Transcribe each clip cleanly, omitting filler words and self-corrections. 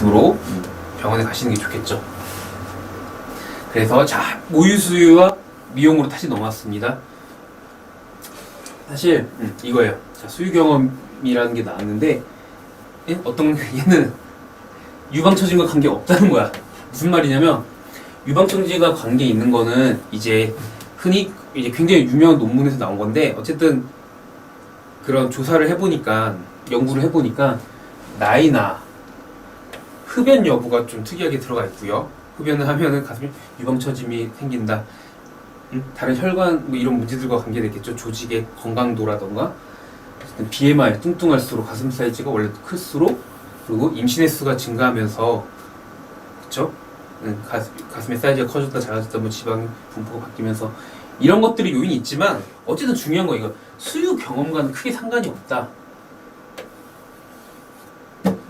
정도로 병원에 가시는 게 좋겠죠. 그래서 자, 모유수유와 미용으로 다시 넘어왔습니다. 사실 이거예요. 자, 수유 경험이라는 게 나왔는데 얘는 유방처짐과 관계 없다는 거야. 무슨 말이냐면 유방처짐과 관계 있는 거는 이제 흔히 이제 굉장히 유명한 논문에서 나온 건데 어쨌든 그런 조사를 해보니까 연구를 해보니까 나이나 흡연 여부가 좀 특이하게 들어가 있고요. 흡연을 하면은 가슴에 유방처짐이 생긴다. 다른 혈관 뭐 이런 문제들과 관계되겠죠. 조직의 건강도라던가 BMI 뚱뚱할수록 가슴 사이즈가 원래 클수록 그리고 임신의 수가 증가하면서 그쵸? 가슴의 사이즈가 커졌다 작아졌다 뭐 지방 분포가 바뀌면서 이런 것들이 요인이 있지만 어쨌든 중요한 거 이거 수유 경험과는 크게 상관이 없다.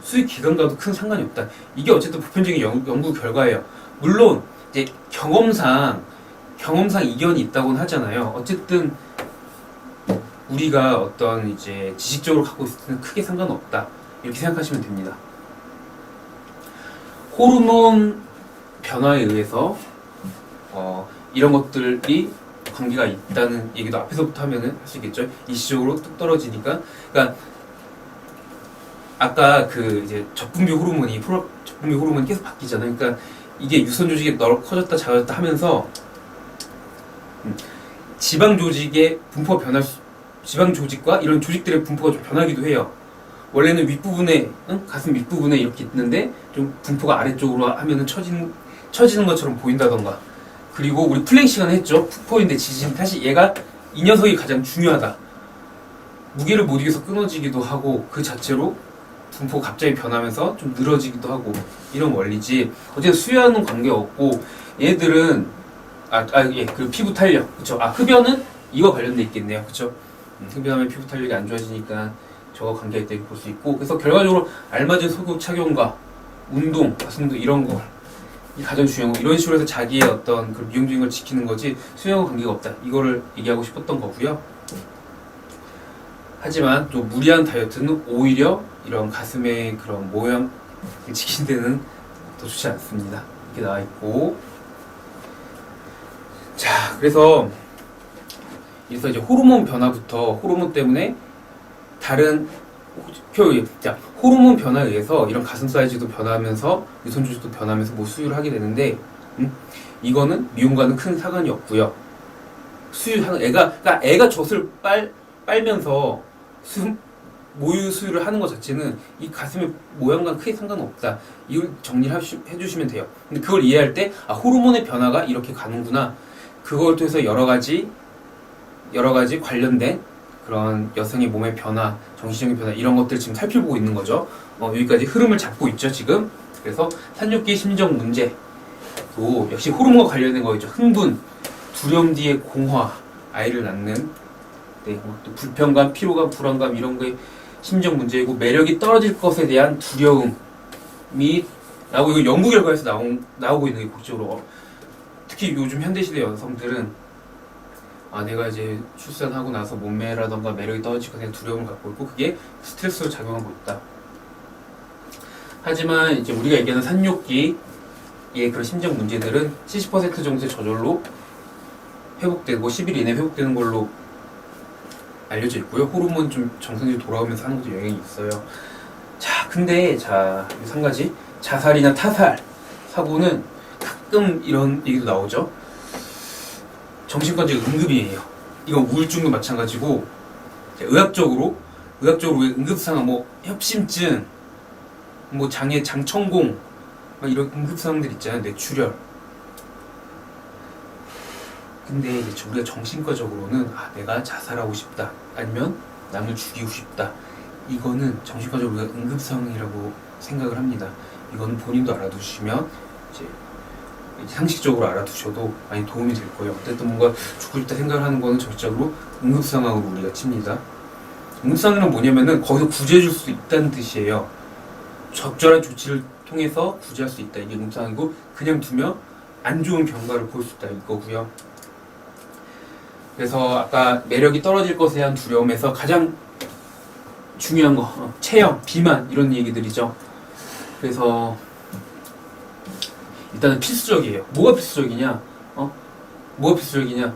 수유 기간과도 큰 상관이 없다. 이게 어쨌든 보편적인 연구 결과예요. 물론 이제 경험상 이견이 있다고는 하잖아요. 어쨌든 우리가 어떤 이제 지식적으로 갖고 있을 때는 크게 상관없다. 이렇게 생각하시면 됩니다. 호르몬 변화에 의해서 이런 것들이 관계가 있다는 얘기도 앞에서부터 하면은 할 수 있겠죠. 일시적으로 뚝 떨어지니까. 그러니까 아까 그 이제 적분비 호르몬이 계속 바뀌잖아요. 그러니까 이게 유선 조직이 커졌다 작아졌다 하면서 지방 조직의 분포가 지방 조직과 이런 조직들의 분포가 좀 변하기도 해요. 원래는 윗부분에 가슴 윗부분에 이렇게 있는데 좀 분포가 아래쪽으로 하면은 처지는 것처럼 보인다던가. 그리고 우리 플랭 시간에 했죠. 푸포인데 지진. 사실 이 녀석이 가장 중요하다. 무게를 못 이겨서 끊어지기도 하고 그 자체로 분포가 갑자기 변하면서 좀 늘어지기도 하고 이런 원리지. 어쨌든 수유하는 관계 없고 얘들은 그 피부 탄력, 그쵸? 흡연은 이거 관련돼 있겠네요, 그쵸? 흡연하면 피부 탄력이 안 좋아지니까 저거 관계가 있다고 볼 수 있고, 그래서 결과적으로 알맞은 속옷 착용과 운동, 가슴 운동 이런 거 이 가장 중요한 거. 이런 식으로 해서 자기의 어떤 그 미용적인 걸 지키는 거지 수영과 관계가 없다. 이거를 얘기하고 싶었던 거고요. 하지만 좀 무리한 다이어트는 오히려 이런 가슴의 그런 모양을 지키는 데는 더 좋지 않습니다. 이렇게 나와 있고. 자, 그래서 이제 호르몬 변화부터 호르몬 때문에 다른 호르몬 변화에 의해서 이런 가슴 사이즈도 변하면서 유선 조직도 변하면서 뭐 수유를 하게 되는데 이거는 미용과는 큰 상관이 없고요. 수유하는 애가 젖을 빨면서 모유 수유를 하는 것 자체는 이 가슴의 모양과 크게 상관없다. 이걸 정리를 해주시면 돼요. 근데 그걸 이해할 때 호르몬의 변화가 이렇게 가는구나. 그걸 통해서 여러 가지 관련된 그런 여성의 몸의 변화, 정신적인 변화 이런 것들 지금 살펴보고 있는 거죠. 여기까지 흐름을 잡고 있죠 지금. 그래서 산육기 심정 문제도 역시 호르몬과 관련된 거겠죠. 흥분, 두려움 뒤에 공허, 아이를 낳는 또 불편감, 피로감, 불안감 이런 거에 심정 문제이고 매력이 떨어질 것에 대한 두려움이 나오고 이거 연구 결과에서 나오고 있는 게 복적으로 특히 요즘 현대시대 여성들은 내가 이제 출산하고 나서 몸매라던가 매력이 떨어질 것에 대한 두려움을 갖고 있고 그게 스트레스로 작용하고 있다. 하지만 이제 우리가 얘기하는 산욕기의 그런 심정 문제들은 70% 정도의 저절로 회복되고 10일 이내에 회복되는 걸로 알려져 있고요. 호르몬 좀 정상적으로 돌아오면서 하는 것도 영향이 있어요. 자, 근데 한 가지 자살이나 타살 사고는 가끔 이런 얘기도 나오죠. 정신과적 응급이에요. 이건 우울증도 마찬가지고 의학적으로 응급상황 뭐 협심증, 뭐 장천공 막 이런 응급상황들 있잖아요. 뇌출혈. 근데 이제 우리가 정신과적으로는 내가 자살하고 싶다 아니면 남을 죽이고 싶다 이거는 정신과적으로 우리가 응급상황이라고 생각을 합니다. 이거는 본인도 알아두시면 이제 상식적으로 알아두셔도 많이 도움이 될 거예요. 어쨌든 뭔가 죽고 싶다 생각을 하는 거는 정식적으로 응급상황으로 우리가 칩니다. 응급상황은 뭐냐면은 거기서 구제해 줄 수 있다는 뜻이에요. 적절한 조치를 통해서 구제할 수 있다. 이게 응급상황이고 그냥 두면 안 좋은 경과를 볼 수 있다 이거고요. 그래서 아까 매력이 떨어질 것에 대한 두려움에서 가장 중요한 거 체형, 비만 이런 얘기들이죠. 그래서 일단은 필수적이에요. 뭐가 필수적이냐? 뭐가 필수적이냐?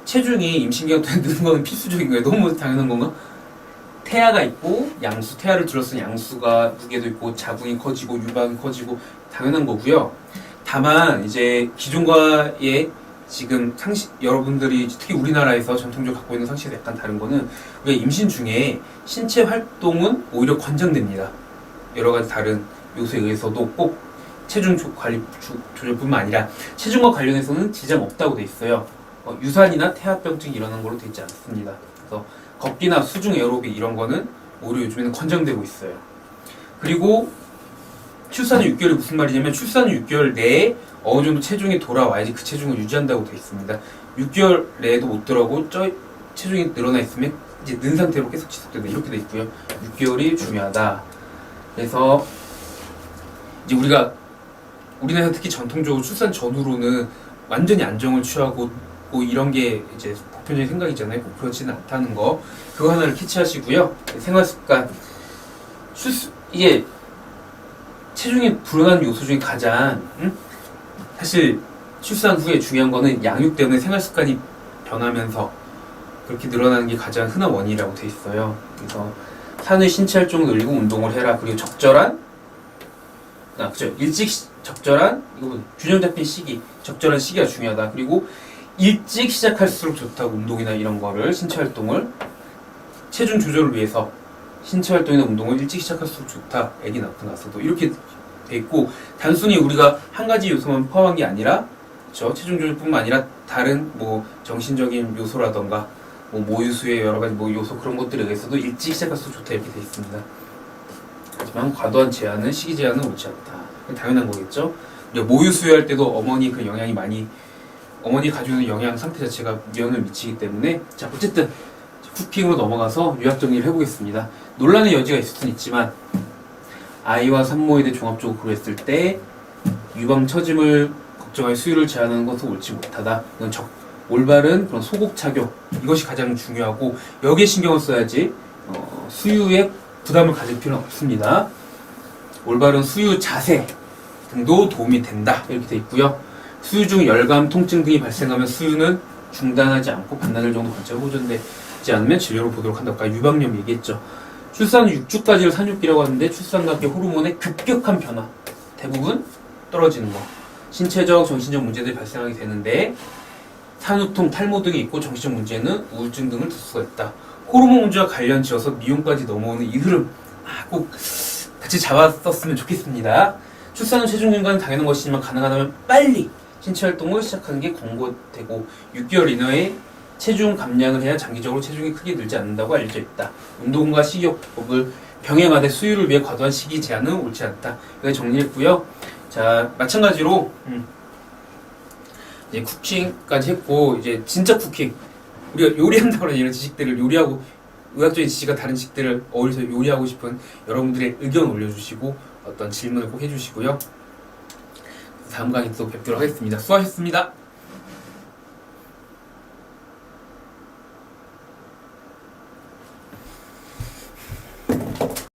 체중이 임신기간 동안 느는 거는 필수적인 거예요. 너무 당연한 건가? 태아가 있고 양수, 태아를 둘러싼 양수가 무게도 있고 자궁이 커지고 유방이 커지고 당연한 거고요. 다만 이제 기존과의 지금 상식, 여러분들이 특히 우리나라에서 전통적으로 갖고 있는 상식이 약간 다른 거는 우리가 임신 중에 신체 활동은 오히려 권장됩니다. 여러 가지 다른 요소에 의해서도 꼭 체중 관리 조절뿐만 아니라 체중과 관련해서는 지장 없다고 돼 있어요. 유산이나 태아병증이 일어나는 걸로 되지 않습니다. 그래서 걷기나 수중 에어로빅 이런 거는 오히려 요즘에는 권장되고 있어요. 그리고 출산 후 6개월이 무슨 말이냐면 출산 후 6개월 내에 어느 정도 체중이 돌아와야지 그 체중을 유지한다고 되어 있습니다. 6개월 내에도 못 들어가고 체중이 늘어나 있으면 이제 는 상태로 계속 지속된다 이렇게 돼 있고요. 6개월이 중요하다. 그래서 이제 우리나라에서 특히 전통적으로 출산 전후로는 완전히 안정을 취하고 뭐 이런 게 이제 보편적인 생각이잖아요. 꼭 그렇지는 않다는 거. 그거 하나를 캐치하시고요. 생활습관. 이게 체중이 불어나는 요소 중에 가장 사실 출산 후에 중요한 거는 양육 때문에 생활습관이 변하면서 그렇게 늘어나는 게 가장 흔한 원인이라고 돼 있어요. 그래서 산의 신체 활동을 늘리고 운동을 해라. 그리고 적절한 그죠? 적절한 이거 균형 잡힌 시기, 적절한 시기가 중요하다. 그리고 일찍 시작할수록 좋다고 운동이나 이런 거를 신체 활동을 체중 조절을 위해서 신체 활동이나 운동을 일찍 시작할수록 좋다. 아기 낳고 나서도 이렇게 돼 있고 단순히 우리가 한 가지 요소만 포함한 게 아니라 그렇죠? 체중 조절뿐만 아니라 다른 뭐 정신적인 요소라던가 뭐 모유수의 여러 가지 뭐 요소 그런 것들에 의해서도 일찍 시작할수록 좋다 이렇게 돼 있습니다. 하지만 과도한 제한은 시기 제한은 옳지 않다. 당연한 거겠죠. 모유 수유할 때도 어머니 그 영향이 많이 어머니 가지고 있는 영양 상태 자체가 영향을 미치기 때문에 자 어쨌든 쿠킹으로 넘어가서 요약 정리를 해보겠습니다. 논란의 여지가 있을 수는 있지만 아이와 산모에 대해 종합적으로 고려했을 때 유방 처짐을 걱정할 수유를 제한하는 것은 옳지 못하다. 이건 올바른 그런 소복 착용 이것이 가장 중요하고 여기에 신경을 써야지 수유에 부담을 가질 필요는 없습니다. 올바른 수유 자세 등도 도움이 된다 이렇게 돼 있고요. 수유 중 열감, 통증 등이 발생하면 수유는 중단하지 않고 반나절 정도 관찰 호전되지 않으면 진료를 보도록 한다. 아까 유방염 얘기했죠. 출산 후 6주까지를 산육기라고 하는데 출산과 함께 호르몬의 급격한 변화 대부분 떨어지는 거 신체적, 정신적 문제들이 발생하게 되는데 산후통, 탈모 등이 있고 정신적 문제는 우울증 등을 들 수가 있다. 호르몬 문제와 관련 지어서 미용까지 넘어오는 이 흐름 꼭 같이 잡았었으면 좋겠습니다. 출산 후 체중 증가는 당연한 것이지만 가능하다면 빨리 신체 활동을 시작하는 게 권고되고 6개월 이내에 체중 감량을 해야 장기적으로 체중이 크게 늘지 않는다고 알려져 있다. 운동과 식이요법을 병행하되 수유를 위해 과도한 식이 제한은 옳지 않다. 여기까지 정리했고요. 자 마찬가지로 이제 쿠킹까지 했고 이제 진짜 쿠킹 우리가 요리한다고 하는 이런 지식들을 요리하고 의학적인 지식과 다른 지식들을 어울려서 요리하고 싶은 여러분들의 의견 올려주시고 어떤 질문을 꼭 해주시고요. 다음 강의 또 뵙도록 하겠습니다. 수고하셨습니다.